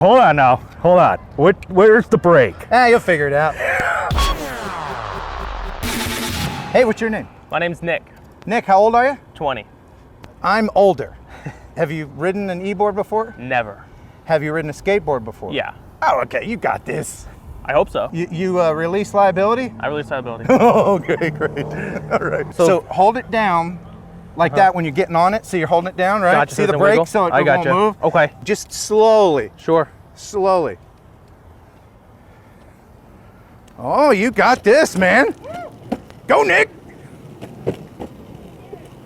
Hold on now. Hold on. Where's the brake? You'll figure it out. Hey, what's your name? My name's Nick. Nick, how old are you? 20. I'm older. Have you ridden an e-board before? Never. Have you ridden a skateboard before? Yeah. Oh, okay. You got this. I hope so. You release liability? I release liability. Okay, great. All right. So hold it down like that when you're getting on it. So you're holding it down, right? Gotcha. See the brake so it won't move? Okay. Just slowly. Sure. Slowly. Oh, you got this, man. Go, Nick.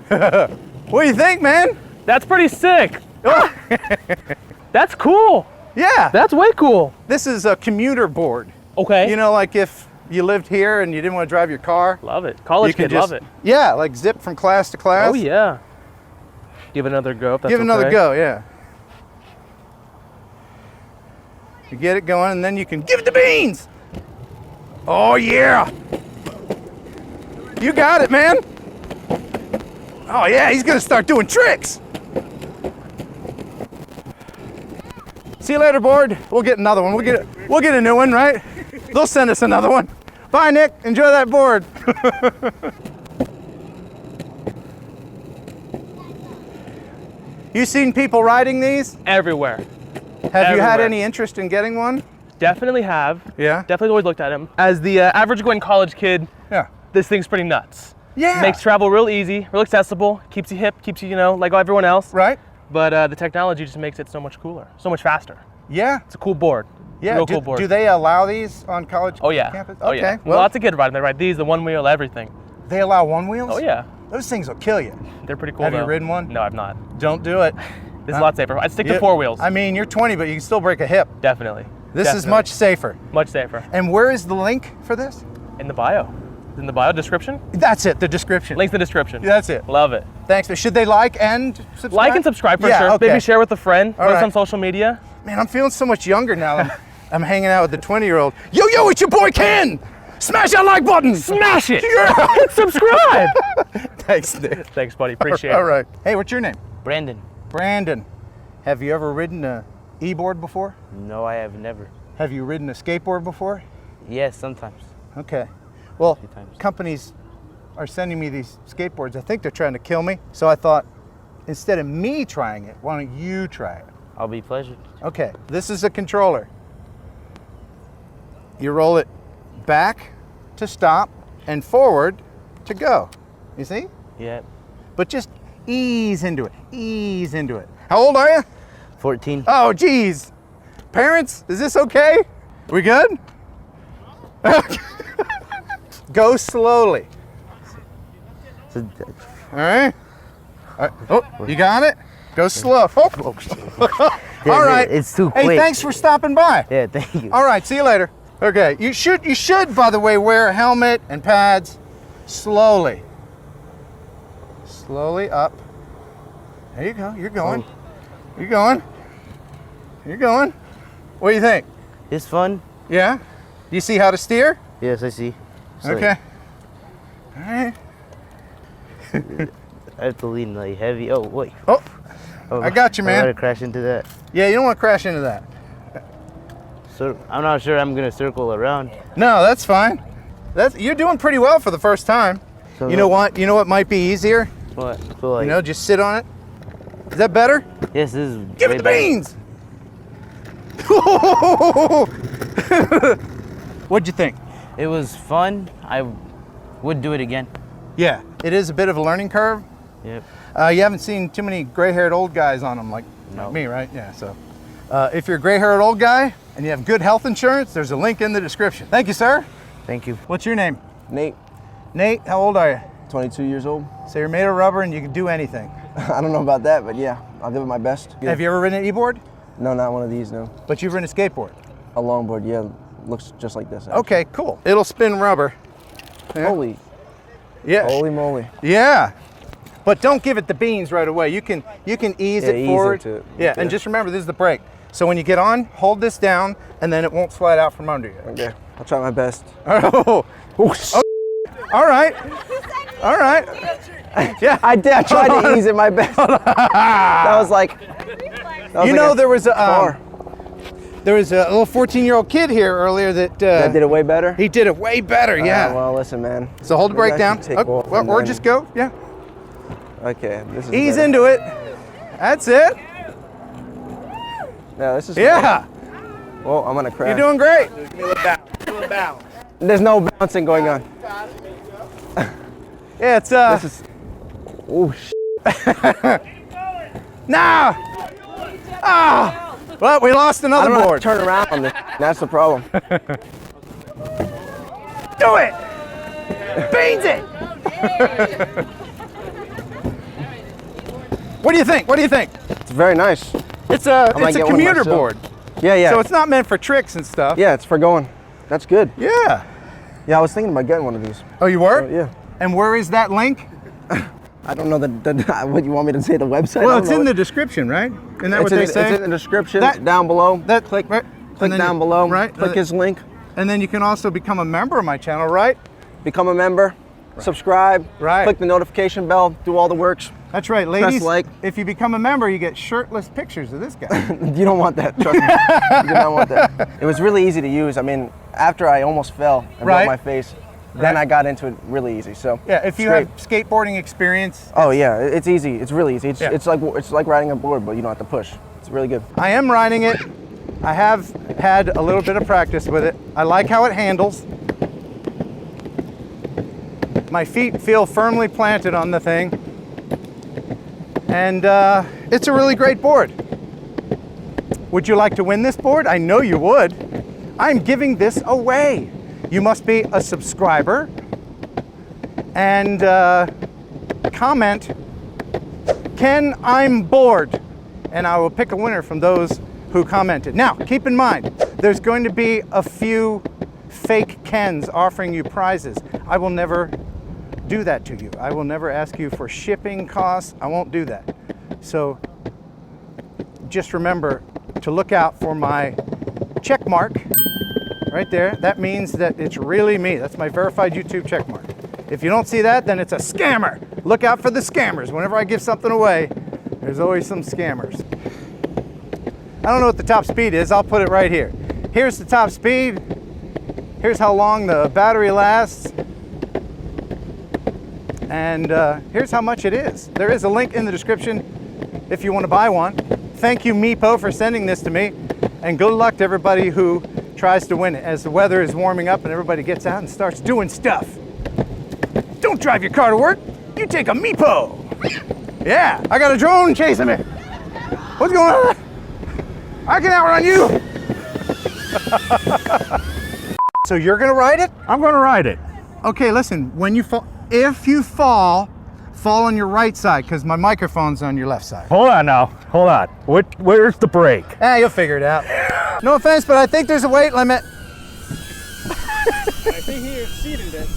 What do you think, man? That's pretty sick. That's cool. Yeah. That's way cool. This is a commuter board. Okay. You know, like if you lived here and you didn't want to drive your car. Love it. College kid, love it. Yeah, like zip from class to class. Oh, yeah. Give it another go if that's Give it another okay. go, yeah. You get it going and then you can give it the beans. Oh, yeah. You got it, man. Oh, yeah, he's going to start doing tricks. See you later, board. We'll get another one. We'll get a new one, right? They'll send us another one. Bye, Nick. Enjoy that board. You seen people riding these? Everywhere. Have you had any interest in getting one? Definitely have. Yeah? Definitely always looked at him. As the average going college kid, Yeah. this thing's pretty nuts. Yeah. Makes travel real easy, real accessible, keeps you hip, keeps you, you know, like everyone else. Right? But the technology just makes it so much cooler, so much faster. Yeah. It's a cool board. Yeah. Real cool board. Do they allow these on college Oh yeah. campus? Oh Okay. yeah. Well, Lots of kids ride them. They ride these, the one wheel, everything. they allow one wheels? Oh yeah. Those things will kill you. They're pretty cool. Have you though. ridden one? No, I've not. Don't do it. This is a lot safer. I'd stick to four wheels. I mean, you're 20, but you can still break a hip. Definitely. This is much safer. Much safer. And where is the link for this? In the bio. In the bio description? That's it, the description. Link's in the description. That's it. Love it. Thanks. Should they like and subscribe? Like and subscribe for Yeah, sure. okay. Maybe share with a friend. All Post right. on social media. Man, I'm feeling so much younger now. I'm hanging out with the 20-year-old. Yo, it's your boy Ken. Smash that like button. Smash it. Yeah. And subscribe. Thanks, Nick. Thanks, buddy. Appreciate it. All right. Hey, what's your name? Brandon. Brandon. Have you ever ridden a e-board before? No, I have never. Have you ridden a skateboard before? Yes, sometimes. Okay. Well, few times. companies are sending me these skateboards. I think they're trying to kill me. So I thought, instead of me trying it, why don't you try it? I'll be pleasured. Okay, this is a controller. You roll it back to stop and forward to go. You see? Yeah. But just ease into it. Ease into it. How old are you? 14. Oh, geez. Parents, is this okay? We good? Go slowly. So, All right. Oh, you got it? Go slow. Oh. All right. It's too quick. Hey, thanks for stopping by. Yeah, thank you. All right, see you later. Okay, you should, by the way, wear a helmet and pads slowly. Slowly up. There you go. You're going. You're going. You're going. What do you think? It's fun. Yeah? Do you see how to steer? Yes, I see. So, Okay. All right. I have to lean like heavy. Oh, wait. Oh, I got you, man. I'm gonna crash into that. Yeah, you don't want to crash into that. So I'm not sure I'm gonna circle around. No, that's fine. You're doing pretty well for the first time. So You know what? You know what might be easier? What? So like, You know, just sit on it. Is that better? yes, this is. Give way it the better. beans! What'd you think? It was fun. I would do it again. Yeah, it is a bit of a learning curve. Yep. You haven't seen too many gray-haired old guys on them like No. me, right? Yeah, so. If you're a gray-haired old guy and you have good health insurance, there's a link in the description. Thank you, sir. Thank you. What's your name? Nate, Nate, how old are you? 22 years old. So you're made of rubber and you can do anything. I don't know about that, but yeah, I'll give it my best. Have you ever ridden an e-board? No, not one of these, no. But you've ridden a skateboard. A longboard, yeah, looks just like this. Actually. Okay, cool. It'll spin rubber. Yeah. Holy moly. Yeah. But don't give it the beans right away. You can ease it ease forward. into it. Yeah, and just remember, this is the brake. So when you get on, hold this down, and then it won't slide out from under you. Okay, I'll try my best. Oh, all right. All right. Yeah. I tried to ease it my best. That was like, You know, there was a, There was a little 14-year-old kid here earlier that That did it way better? he did it way better, yeah. Well, listen, man. So hold the brake Maybe I down. should take off and Or then- just go, yeah. Okay, this is Ease better. into it. That's it. Yeah, this is Yeah. Oh, I'm gonna crash. You're doing great. There's no bouncing going on. Yeah, it's This is. Oh, nah. Ah. Well, we lost I another don't know how to board. turn around on this. That's the problem. Do it. Beans it. What do you think? What do you think? It's very nice. It's a might it's a get one commuter myself. board. Yeah, yeah. So it's not meant for tricks and stuff. Yeah, it's for going. That's good. Yeah. Yeah, I was thinking about getting one of these. Oh, you were? Yeah. And where is that link? I don't know what you want me to say. The website. Well, I it's don't know in the what- description, right? Isn't that It's what they in, say? It's in the description That- down below. That click right? click And then down you- below. Right. Click his link. And then you can also become a member of my channel, right? Become a member. Subscribe. Right. Click the notification bell. Do all the works. That's right, ladies. like. If you become a member, you get shirtless pictures of this guy. You don't want that. Trust me. You do not want that. It was really easy to use. I mean, after I almost fell and Right. broke my face, then I got into it really easy. So Yeah, if you it's have skateboarding experience. Oh yeah, it's easy. It's really easy. Yeah. It's like riding a board, but you don't have to push. It's really good. I am riding it. I have had a little bit of practice with it. I like how it handles. My feet feel firmly planted on the thing. And it's a really great board. Would you like to win this board? I know you would. I'm giving this away. You must be a subscriber and comment, Ken, I'm bored. And I will pick a winner from those who commented. Now, keep in mind, there's going to be a few fake Kens offering you prizes. I will never do that to you. I will never ask you for shipping costs. I won't do that. So just remember to look out for my check mark right there. That means that it's really me. That's my verified YouTube check mark. If you don't see that, then it's a scammer. Look out for the scammers. Whenever I give something away, there's always some scammers. I don't know what the top speed is. I'll put it right here. Here's the top speed. Here's how long the battery lasts. And here's how much it is. There is a link in the description if you want to buy one. Thank you, Meepo, for sending this to me. And good luck to everybody who tries to win it as the weather is warming up and everybody gets out and starts doing stuff. Don't drive your car to work. You take a Meepo. Yeah, I got a drone chasing me. What's going on? I can outrun you. So you're gonna ride it? I'm gonna ride it. Okay, listen, when you fall, if you fall on your right side, because my microphone's on your left side. Hold on now, hold on. Where's the brake? You'll figure it out. No offense, but I think there's a weight limit. I think he exceeded it.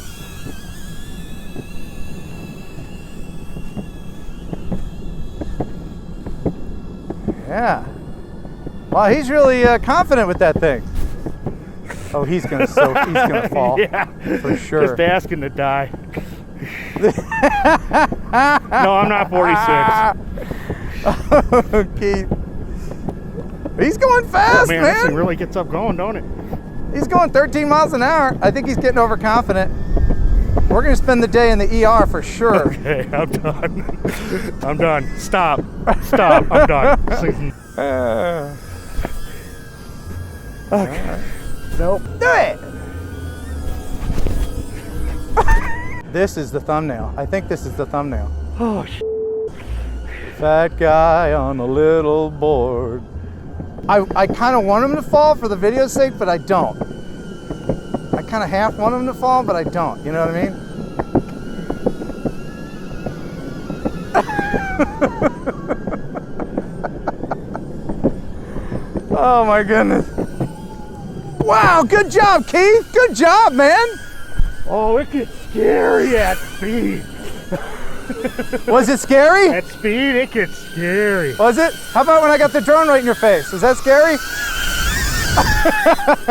Yeah. Wow, he's really confident with that thing. Oh, he's gonna fall. Yeah, for sure. Just asking to die. No, I'm not 46. Keith. He's going fast, Man, this thing really gets up going, don't it? He's going 13 miles an hour. I think he's getting overconfident. We're gonna spend the day in the ER for sure. Okay, I'm done. I'm done. Stop. Stop. I'm done. Okay. Nope. Do it. This is the thumbnail. I think this is the thumbnail. Oh, Fat guy on a little board. I kind of want him to fall for the video's sake, but I don't. I kind of half want him to fall, but I don't. You know what I mean? Oh my goodness. Wow, good job, Keith. Good job, man. Oh, it gets scary at speed. Was it scary? At speed, it gets scary. Was it? How about when I got the drone right in your face? Was that scary?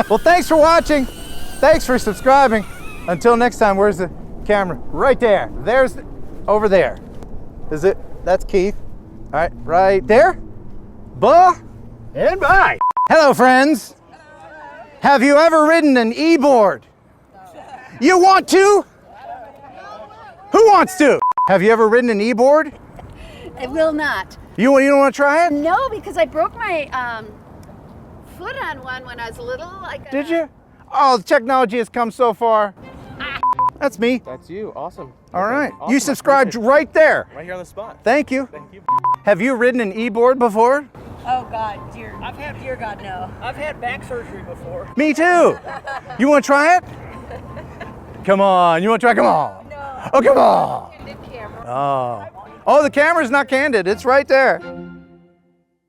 Well, thanks for watching. Thanks for subscribing. Until next time, where's the camera? Right there. There's, over there. Is it? That's Keith. All right, right there. Buh. And bye. Hello, friends. Have you ever ridden an eBoard? You want to? Who wants to? Have you ever ridden an eBoard? I will not. You don't want to try it? No, because I broke my foot on one when I was little. Did you? Oh, the technology has come so far. That's me. That's you. Awesome. All right. Awesome. You subscribed right there. Right here on the spot. Thank you. Thank you. Have you ridden an eBoard before? Oh God, dear God, no. I've had back surgery before. Me too. You want to try it? Come on. You want to try? Come on. No. Oh, come on. Candid camera. Oh, the camera's not candid. It's right there.